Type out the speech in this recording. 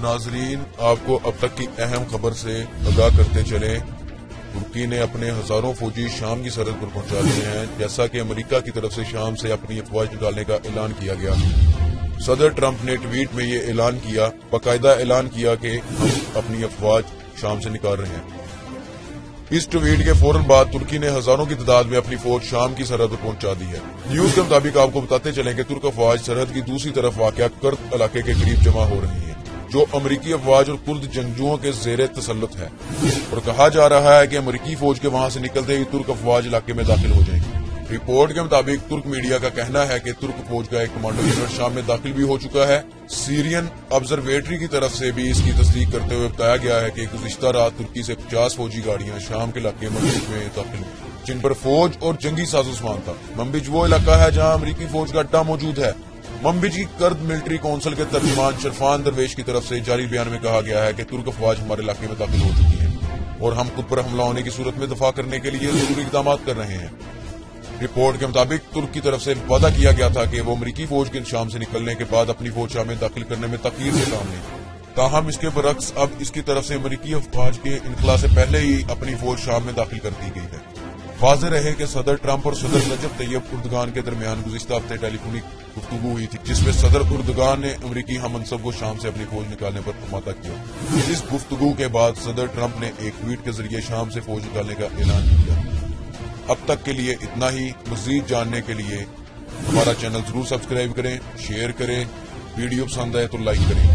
ناظرین، آپ کو اب تک کی اہم خبر سے آگاہ کرتے چلیں۔ ترکی نے اپنے ہزاروں فوجی شام کی سرحد پر پہنچا دیے ہیں، جیسا کہ امریکہ کی طرف سے شام سے اپنی افواج نکالنے کا اعلان کیا گیا۔ صدر ٹرمپ نے ٹویٹ میں یہ اعلان کیا، باقاعدہ اعلان کیا کہ ہم اپنی افواج شام سے نکال رہے ہیں۔ اس ٹویٹ کے فوراً بعد ترکی نے ہزاروں کی تعداد میں اپنی فوج شام کی سرحد پر پہنچا دی ہے۔ نیوز کے مطابق آپ کو بتاتے چلیں کہ ترک افواج سرحد کی دوسری طرف واقع کرد علاقے کے قریب جمع ہو رہی ہیں، جو امریکی افواج اور کرد جنگجوؤں کے زیر تسلط ہے، اور کہا جا رہا ہے کہ امریکی فوج کے وہاں سے نکلتے ہی ترک افواج علاقے میں داخل ہو جائیں گی۔ رپورٹ کے مطابق ترک میڈیا کا کہنا ہے کہ ترک فوج کا ایک کمانڈو جنرل شام میں داخل بھی ہو چکا ہے۔ سیرین آبزرویٹری کی طرف سے بھی اس کی تصدیق کرتے ہوئے بتایا گیا ہے کہ گزشتہ رات ترکی سے 50 فوجی گاڑیاں شام کے علاقے منبج میں داخل ہوئی، جن پر فوج اور جنگی ساز و سامان تھا۔ منبج وہ علاقہ ہے جہاں امریکی فوج کا اڈہ موجود ہے۔ منبج کی کرد ملٹری کونسل کے ترجمان شرفان درویش کی طرف سے جاری بیان میں کہا گیا ہے کہ ترک افواج ہمارے علاقے میں داخل ہو چکی ہیں اور ہم خود پر حملہ ہونے کی صورت میں دفاع کرنے کے لیے ضروری اقدامات کر رہے ہیں۔ رپورٹ کے مطابق ترک کی طرف سے وعدہ کیا گیا تھا کہ وہ امریکی فوج کے شام سے نکلنے کے بعد اپنی فوج شام میں داخل کرنے میں تاخیر سے کام لیں، تاہم اس کے برعکس اب اس کی طرف سے امریکی افواج کے انخلا سے پہلے ہی اپنی فوج شام میں داخل کر دی گئی ہے۔ واضح رہے کہ صدر ٹرمپ اور صدر رجب طیب اردگان کے درمیان گزشتہ ہفتے ٹیلی فونک گفتگو ہوئی تھی، جس میں صدر اردگان نے امریکی ہم منصب کو شام سے اپنی فوج نکالنے پر آمادہ کیا۔ اس گفتگو کے بعد صدر ٹرمپ نے ایک ٹویٹ کے ذریعے شام سے فوج نکالنے کا اعلان کیا۔ اب تک کے لیے اتنا ہی۔ مزید جاننے کے لیے ہمارا چینل ضرور سبسکرائب کریں، شیئر کریں، ویڈیو پسند آئے تو لائک کریں۔